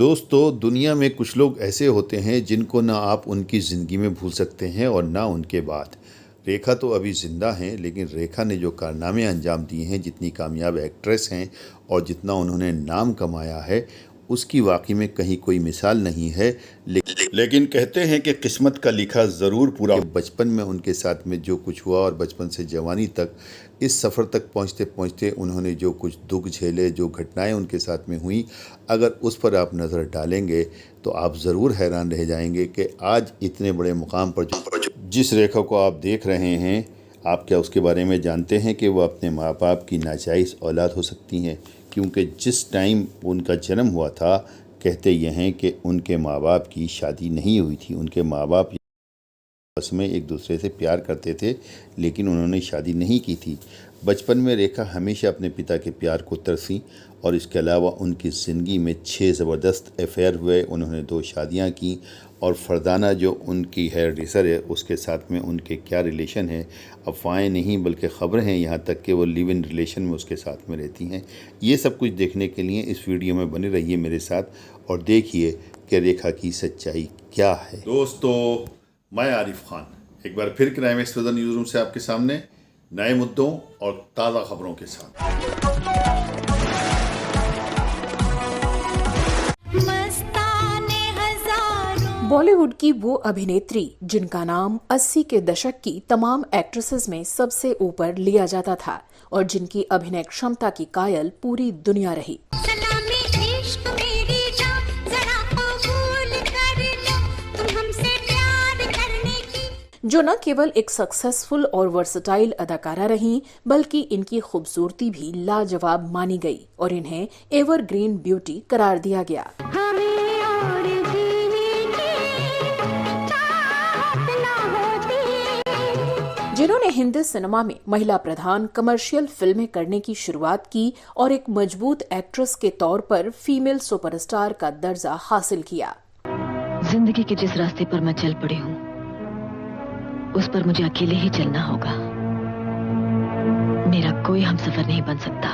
दोस्तों, दुनिया में कुछ लोग ऐसे होते हैं जिनको ना आप उनकी ज़िंदगी में भूल सकते हैं और ना उनके बाद। रेखा तो अभी ज़िंदा हैं, लेकिन रेखा ने जो कारनामे अंजाम दिए हैं, जितनी कामयाब एक्ट्रेस हैं और जितना उन्होंने नाम कमाया है, उसकी वाकई में कहीं कोई मिसाल नहीं है। लेकिन कहते हैं कि किस्मत का लिखा ज़रूर पूरा। बचपन में उनके साथ में जो कुछ हुआ और बचपन से जवानी तक इस सफ़र तक पहुंचते पहुंचते उन्होंने जो कुछ दुख झेले, जो घटनाएं उनके साथ में हुई, अगर उस पर आप नज़र डालेंगे तो आप ज़रूर हैरान रह जाएंगे कि आज इतने बड़े मुकाम पर जिस रेखा को आप देख रहे हैं, आप क्या उसके बारे में जानते हैं कि वो अपने माँ बाप की नाजायज़ औलाद हो सकती हैं? क्योंकि जिस टाइम उनका जन्म हुआ था, कहते ये हैं कि उनके माँ बाप की शादी नहीं हुई थी। उनके माँ बाप आपस में एक दूसरे से प्यार करते थे, लेकिन उन्होंने शादी नहीं की थी। बचपन में रेखा हमेशा अपने पिता के प्यार को तरसी और इसके अलावा उनकी ज़िंदगी में 6 ज़बरदस्त अफेयर हुए। उन्होंने 2 शादियां की और फरदाना जो उनकी हेयर ड्रेसर है, उसके साथ में उनके क्या रिलेशन है, अफवाहें नहीं बल्कि ख़बरें हैं, यहाँ तक कि वो लिव इन रिलेशन में उसके साथ में रहती हैं। ये सब कुछ देखने के लिए इस वीडियो में बने रहिए मेरे साथ और देखिए कि रेखा की सच्चाई क्या है। दोस्तों, मैं आरिफ खान एक बार फिर क्राइम एक्सप्रेस न्यूज़ रूम से आपके सामने नए मुद्दों और ताज़ा खबरों के साथ। बॉलीवुड की वो अभिनेत्री जिनका नाम 80 के दशक की तमाम एक्ट्रेसेस में सबसे ऊपर लिया जाता था और जिनकी अभिनय क्षमता की कायल पूरी दुनिया रही। जो न केवल एक सक्सेसफुल और वर्सटाइल अदाकारा रहीं, बल्कि इनकी खूबसूरती भी लाजवाब मानी गई और इन्हें एवरग्रीन ब्यूटी करार दिया गया। जिन्होंने हिंदी सिनेमा में महिला प्रधान कमर्शियल फिल्में करने की शुरुआत की और एक मजबूत एक्ट्रेस के तौर पर फीमेल सुपरस्टार का दर्जा हासिल किया। जिंदगी के जिस रास्ते पर मैं चल पड़ी हूँ, उस पर मुझे अकेले ही चलना होगा। मेरा कोई हमसफर नहीं बन सकता।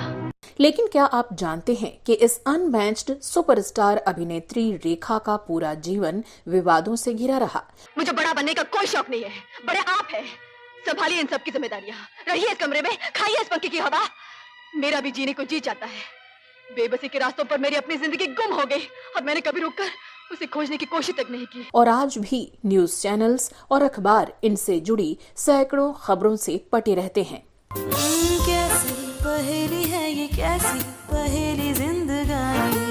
लेकिन क्या आप जानते हैं कि इस अनमैच्ड सुपरस्टार अभिनेत्री रेखा का पूरा जीवन विवादों से घिरा रहा। मुझे बड़ा बनने का कोई शौक नहीं है, बड़े आप हैं। संभालिए इन सब की जिम्मेदारियां, रहिए इस कमरे में, खाइए इस पंखे की हवा। मेरा भी जीने को जी चाहता है। बेबसी के रास्तों पर मेरी अपनी जिंदगी गुम हो गई और मैंने कभी रुककर उसे खोजने की कोशिश तक नहीं की। और आज भी न्यूज चैनल्स और अखबार इनसे जुड़ी सैकड़ों खबरों से पटे रहते हैं। कैसी पहेली है ये, कैसी पहेली जिंदगानी।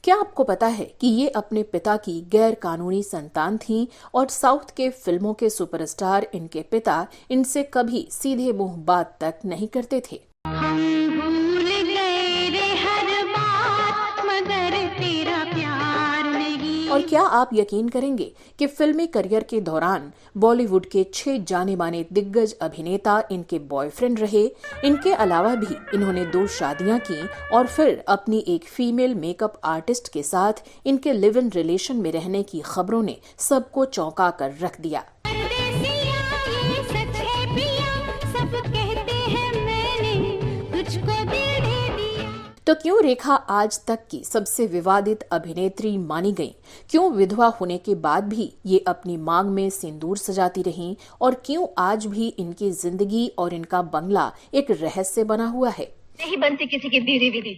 क्या आपको पता है कि ये अपने पिता की गैर कानूनी संतान थीं और साउथ के फिल्मों के सुपरस्टार इनके पिता इनसे कभी सीधे मुंह बात तक नहीं करते थे। हम भूल गए रे हर बात, मगर तेरा प्यार नहीं। और क्या आप यकीन करेंगे कि फिल्मी करियर के दौरान बॉलीवुड के 6 जाने माने दिग्गज अभिनेता इनके बॉयफ्रेंड रहे। इनके अलावा भी इन्होंने 2 शादियां की और फिर अपनी एक फीमेल मेकअप आर्टिस्ट के साथ इनके लिव इन रिलेशन में रहने की खबरों ने सबको चौंका कर रख दिया। तो क्यों रेखा आज तक की सबसे विवादित अभिनेत्री मानी गई? क्यों विधवा होने के बाद भी ये अपनी मांग में सिंदूर सजाती रहीं? और क्यों आज भी इनकी जिंदगी और इनका बंगला एक रहस्य बना हुआ है? नहीं बनती किसी की बीवी विधि।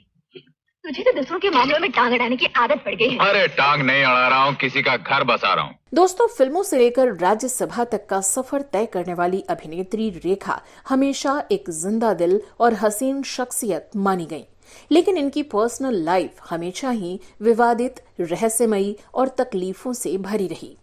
तुझे तो दूसरों के मामलों में टांग अड़ाने की आदत पड़ गई है। अरे टांग नहीं अड़ा रहा हूँ, किसी का घर बसा रहा हूँ। दोस्तों, फिल्मों से लेकर राज्यसभा तक का सफर तय करने वाली अभिनेत्री रेखा हमेशा एक जिंदा दिल और हसीन शख्सियत मानी गई। लेकिन इनकी पर्सनल लाइफ हमेशा ही विवादित, रहस्यमयी और तकलीफों से भरी रही।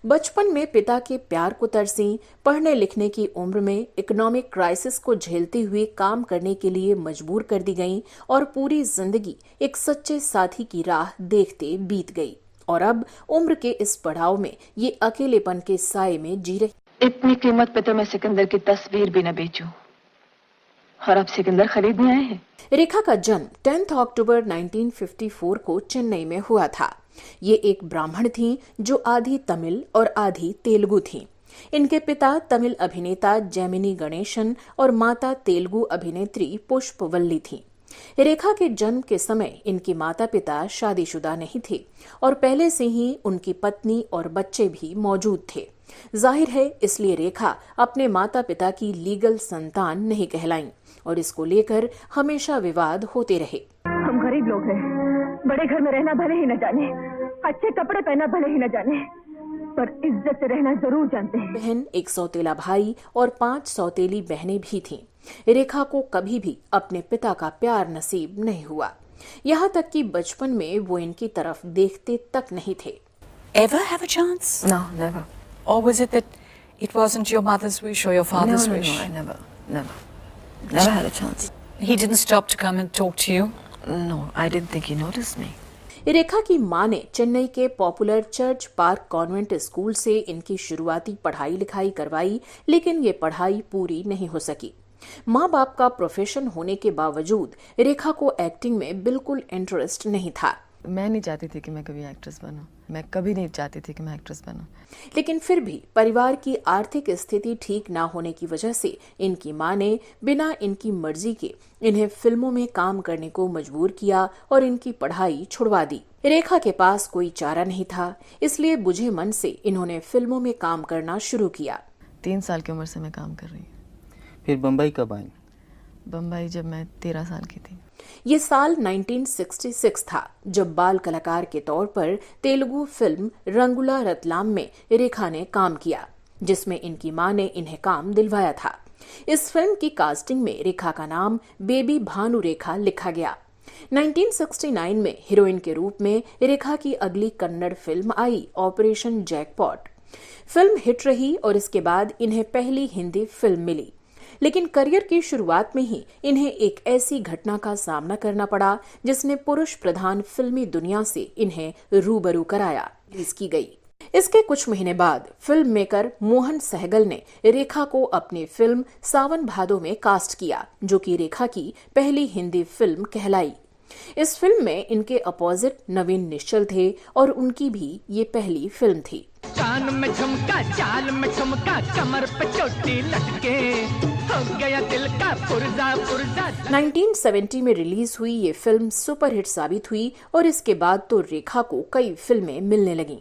बचपन में पिता के प्यार को तरसी, पढ़ने लिखने की उम्र में इकोनॉमिक क्राइसिस को झेलते हुए काम करने के लिए मजबूर कर दी गईं और पूरी जिंदगी एक सच्चे साथी की राह देखते बीत गई। और अब उम्र के इस पड़ाव में ये अकेलेपन के साए में जी रही। इतनी कीमत पे तो मैं सिकंदर की तस्वीर भी न बेचूं, और अब सिकंदर खरीदने आए हैं। रेखा का जन्म 10 अक्टूबर 1954 को चेन्नई में हुआ था। ये एक ब्राह्मण थीं जो आधी तमिल और आधी तेलुगु थीं। इनके पिता तमिल अभिनेता जैमिनी गणेशन और माता तेलुगु अभिनेत्री पुष्पवल्ली थीं। रेखा के जन्म के समय इनके माता पिता शादीशुदा नहीं थे और पहले से ही उनकी पत्नी और बच्चे भी मौजूद थे। जाहिर है इसलिए रेखा अपने माता पिता की लीगल संतान नहीं कहलाईं और इसको लेकर हमेशा विवाद होते रहे। हम गरीब लोग हैं, बड़े घर में रहना भले ही न जाने, अच्छे कपड़े पहना भले ही न जाने, पर इज्जत से रहना जरूर जानते हैं। बहन, एक सौतेला भाई और 5 सौतेली बहनें भी थीं। रेखा को कभी भी अपने पिता का प्यार नसीब नहीं हुआ, यहाँ तक कि बचपन में वो इनकी तरफ देखते तक नहीं थे। Ever have a chance? No, never. Or was it that it wasn't your mother's wish or your father's No, wish? I never had a chance. He didn't stop to come and talk to you? No, I didn't think he noticed me. रेखा की मां ने चेन्नई के popular church park convent school से इनकी शुरुआती पढ़ाई लिखाई करवाई, लेकिन ये पढ़ाई पूरी नहीं हो सकी। माँ बाप का प्रोफेशन होने के बावजूद रेखा को एक्टिंग में बिल्कुल इंटरेस्ट नहीं था। मैं नहीं चाहती थी कि मैं कभी एक्ट्रेस बनूं। मैं कभी नहीं चाहती थी कि मैं एक्ट्रेस बनूं। लेकिन फिर भी परिवार की आर्थिक स्थिति ठीक ना होने की वजह से इनकी मां ने बिना इनकी मर्जी के इन्हें फिल्मों में काम करने को मजबूर किया और इनकी पढ़ाई छुड़वा दी। रेखा के पास कोई चारा नहीं था, इसलिए बुझे मन से इन्होंने फिल्मों में काम करना शुरू किया। 3 साल की उम्र से मैं काम कर रही हूँ। फिर बम्बई कब आई? बम्बई जब मैं 13 साल की थी। ये साल 1966 था जब बाल कलाकार के तौर पर तेलुगु फिल्म रंगुला रतलाम में रेखा ने काम किया, जिसमें इनकी मां ने इन्हें काम दिलवाया था। इस फिल्म की कास्टिंग में रेखा का नाम बेबी भानु रेखा लिखा गया। 1969 में हीरोइन के रूप में रेखा की अगली Kannada film I operation jackpot. Film hit रही और इसके बाद इन्हें पहली हिंदी फिल्म मिली, लेकिन करियर की शुरुआत में ही इन्हें एक ऐसी घटना का सामना करना पड़ा जिसने पुरुष प्रधान फिल्मी दुनिया से इन्हें रूबरू कराया। इसकी गई। इसके कुछ महीने बाद फिल्म मेकर मोहन सहगल ने रेखा को अपनी फिल्म सावन भादो में कास्ट किया, जो कि रेखा की पहली हिंदी फिल्म कहलाई। इस फिल्म में इनके अपोजिट नवीन निश्चल थे और उनकी भी ये पहली फिल्म थी। कान में झुमका, चाल में ठुमका, कमर पे चोटी लटके, हो गया दिल का पुर्जा पुर्जा। 1970 में रिलीज हुई ये फिल्म सुपरहिट साबित हुई और इसके बाद तो रेखा को कई फिल्में मिलने लगीं।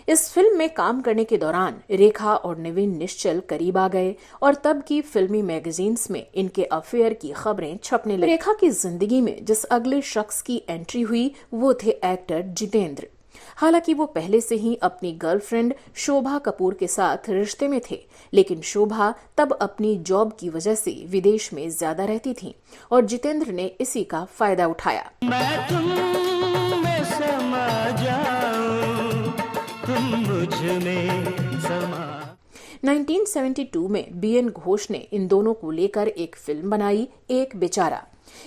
इस फिल्म में काम करने के दौरान रेखा और नवीन निश्चल करीब आ गए और तब की फिल्मी मैगजीन्स में इनके अफेयर की खबरें छपने लगी। रेखा की जिंदगी में जिस अगले शख्स की एंट्री हुई वो थे एक्टर जितेंद्र। हालांकि वो पहले से ही अपनी गर्लफ्रेंड शोभा कपूर के साथ रिश्ते में थे, लेकिन शोभा तब अपनी जॉब की वजह से विदेश में ज्यादा रहती थी और जितेंद्र ने इसी का फायदा उठाया। मैं तुम में समा जाऊं, तुम मुझ में समा। 1972 में बीएन घोष ने इन दोनों को लेकर एक फिल्म बनाई, एक बेचारा।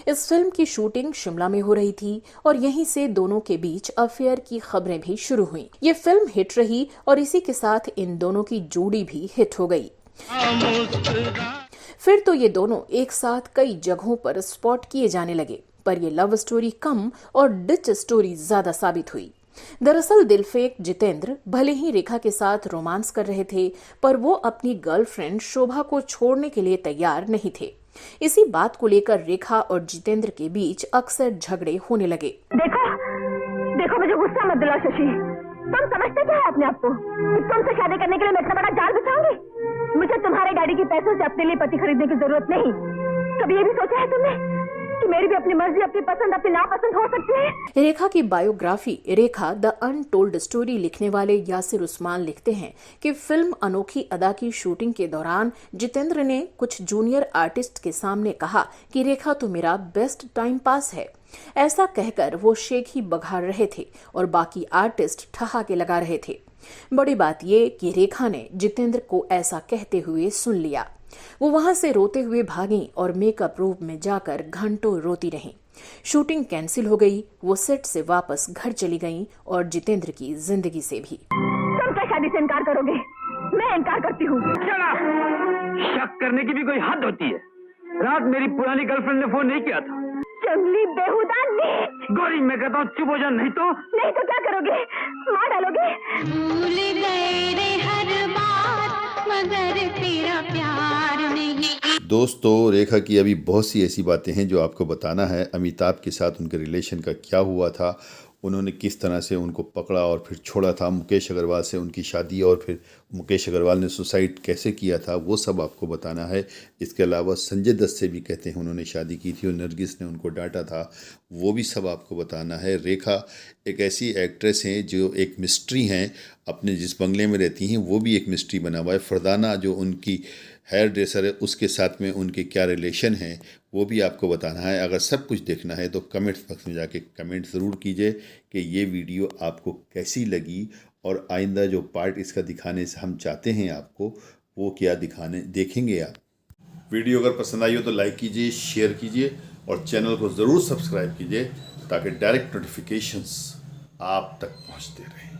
इस फिल्म की शूटिंग शिमला में हो रही थी और यहीं से दोनों के बीच अफेयर की खबरें भी शुरू हुईं। ये फिल्म हिट रही और इसी के साथ इन दोनों की जोड़ी भी हिट हो गई। फिर तो ये दोनों एक साथ कई जगहों पर स्पॉट किए जाने लगे, पर ये लव स्टोरी कम और डिच स्टोरी ज्यादा साबित हुई। दरअसल दिलफेक जितेंद्र भले ही रेखा के साथ रोमांस कर रहे थे, पर वो अपनी गर्लफ्रेंड शोभा को छोड़ने के लिए तैयार नहीं थे। इसी बात को लेकर रेखा और जितेंद्र के बीच अक्सर झगड़े होने लगे। देखो मुझे गुस्सा मत दिलाओ शशि। तुम समझते क्या है अपने आप को? तुमसे शादी करने के लिए मैं इतना बड़ा जाल बिछाऊंगी? मुझे तुम्हारे डैडी के पैसों से अपने लिए पति खरीदने की जरूरत नहीं। कभी ये भी सोचा है तुमने कि मेरी भी अपनी मर्जी, अपनी पसंद, अपनी नापसंद हो सकती है? रेखा की biography Rekha the untold story लिखने वाले यासिर उस्मान लिखते हैं कि फिल्म अनोखी अदा की शूटिंग के दौरान जितेंद्र ने कुछ जूनियर आर्टिस्ट के सामने कहा कि रेखा तो मेरा बेस्ट टाइम पास है। ऐसा कहकर वो शेख ही बघाड़ रहे थे और बाकी आर्टिस्ट ठहाके लगा रहे थे। बड़ी बात ये कि रेखा ने जितेंद्र को ऐसा कहते हुए सुन लिया। वो वहां से रोते हुए भागी और मेकअप रूम में जाकर घंटों रोती रहीं। शूटिंग कैंसिल हो गई, वो सेट से वापस घर चली गईं और जितेंद्र की जिंदगी से भी। तुम क्या शादी से इनकार करोगे? मैं इनकार करती हूँ। शक करने की भी कोई हद होती है। रात मेरी पुरानी गर्लफ्रेंड ने फोन नहीं किया था। जंगली बेहुदा नीच। गौरी मैं कहता हूँ चुप हो जा, नहीं तो क्या करोगे? मार डालोगे? भूल गए रे हर बात। बात मगर तेरा प्यार नहीं। दोस्तों, रेखा की अभी बहुत सी ऐसी बातें हैं जो आपको बताना है। अमिताभ के साथ उनके रिलेशन का क्या हुआ था, उन्होंने किस तरह से उनको पकड़ा और फिर छोड़ा था, मुकेश अग्रवाल से उनकी शादी और फिर मुकेश अग्रवाल ने सुसाइड कैसे किया था, वो सब आपको बताना है। इसके अलावा संजय दत्त से भी कहते हैं उन्होंने शादी की थी और नरगिस ने उनको डांटा था, वो भी सब आपको बताना है। रेखा एक ऐसी एक्ट्रेस हैं जो एक मिस्ट्री हैं, अपने जिस बंगले में रहती हैं वो भी एक मिस्ट्री बना हुआ है। फरदाना जो उनकी हेयर ड्रेसर है उसके साथ में उनके क्या रिलेशन हैं वो भी आपको बताना है। अगर सब कुछ देखना है तो कमेंट्स बॉक्स में जाके कमेंट ज़रूर कीजिए कि ये वीडियो आपको कैसी लगी और आइंदा जो पार्ट इसका दिखाने से हम चाहते हैं आपको, वो क्या देखेंगे आप। वीडियो अगर पसंद आई हो तो लाइक कीजिए, शेयर कीजिए और चैनल को ज़रूर सब्सक्राइब कीजिए ताकि डायरेक्ट नोटिफिकेशंस आप तक पहुंचते रहें।